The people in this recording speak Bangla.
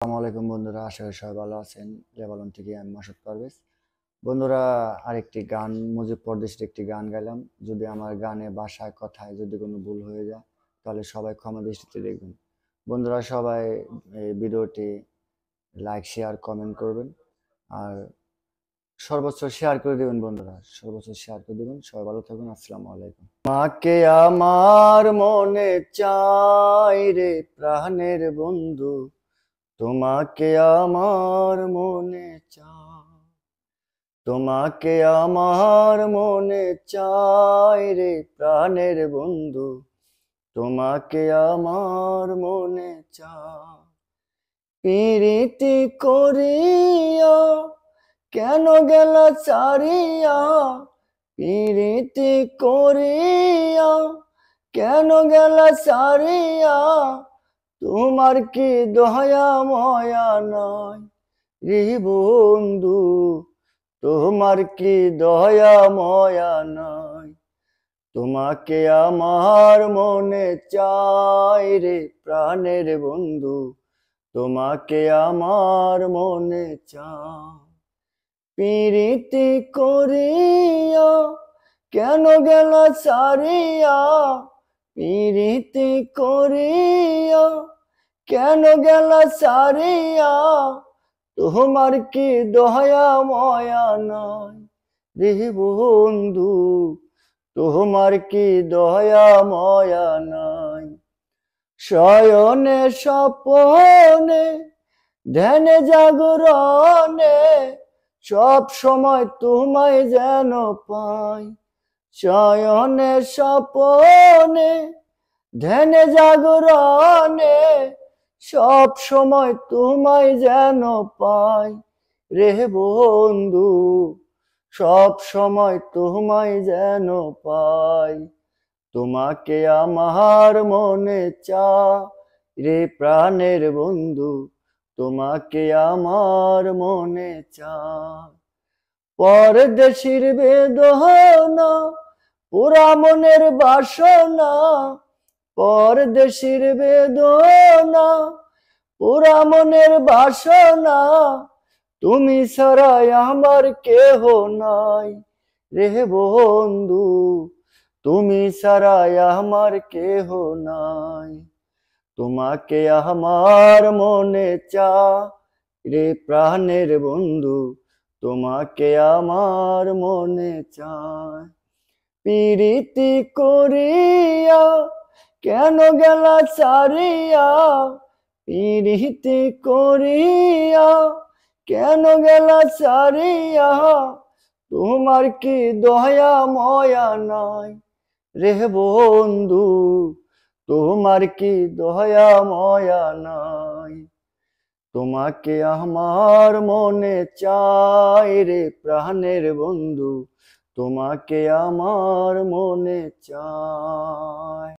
আসসালামু আলাইকুম বন্ধুরা, আশা করি সবাই ভালো আছেন। লেবানন থেকে আমি মাসুদ পারভেজ। বন্ধুরা, আরেকটি গান, মুজিব পরদেশের একটি গান গাইলাম। যদি আমার গানে ভাষায় কথায় যদি কোনো ভুল হয়ে যায় তাহলে সবাই ক্ষমা দৃষ্টিতে দেখবেন। বন্ধুরা, সবাই এই ভিডিওটি লাইক শেয়ার কমেন্ট করবেন আর সর্বোচ্চ শেয়ার করে দেবেন। বন্ধুরা, সর্বোচ্চ শেয়ার করে দেবেন। সবাই ভালো থাকবেন। আসসালামু আলাইকুম। মাকে আমার মনে চাই রে প্রাণের বন্ধু, তোমাকে আমার মনে চাই, তোমাকে আমার মনে চাই রে প্রাণের বন্ধু, তোমাকে আমার মনে চাই। প্রীতি করিয়া কেন গেলা ছাড়িয়া, প্রীতি করিয়া কেন গেলা ছাড়িয়া, তোমার কি দয়া ময়া নাই রে বন্ধু, তোমার কি দয়া ময়া নাই। তোমাকে আমার মনে চাই রে প্রাণের বন্ধু, তোমাকে আমার মনে চাই। প্রীতি করিয়া কেন গেলা ছাড়িয়া, প্রীতি করিয়া কেন গেলা ছাড়িয়া, তোমার কি দয়া ময়া নাই রে বন্ধু, তোমার কি দয়া ময়া নাই। শয়নে স্বপনে ধ্যানে জাগরণে সব সময় তোমায় যেন পাই। শয়নে স্বপনে ধ্যানে জাগরণে সব সময় তোমায় যেন পাই রে বন্ধু, সব সময় তোমায় যেন পাই। তোমাকে আমার মনে চাই রে প্রাণের বন্ধু, তোমাকে আমার মনে চাই। পরদেশির বেদনা পুরা মনের বাসনা, পরদেশির বেদনা পুরা মনের বাসনা, তুমি ছাড়াই আমার কেহ নাই রে বন্ধু, তুমি ছাড়াই আমার কেহ নাই। তোমাকে আমার মনে চাই রে প্রাণের বন্ধু, তোমাকে আমার মনে চাই। প্রীতি করিয়া কেন গেলা ছাড়িয়া, প্রীতি করিয়া কেন গেলা ছাড়িয়া, তোমার কি দয়া ময়া নাই রে বন্ধু, তোমার কি দয়া ময়া নাই। তোমাকে আমার মনে চাই রে প্রাণের বন্ধু, তোমাকে আমার মনে চাই।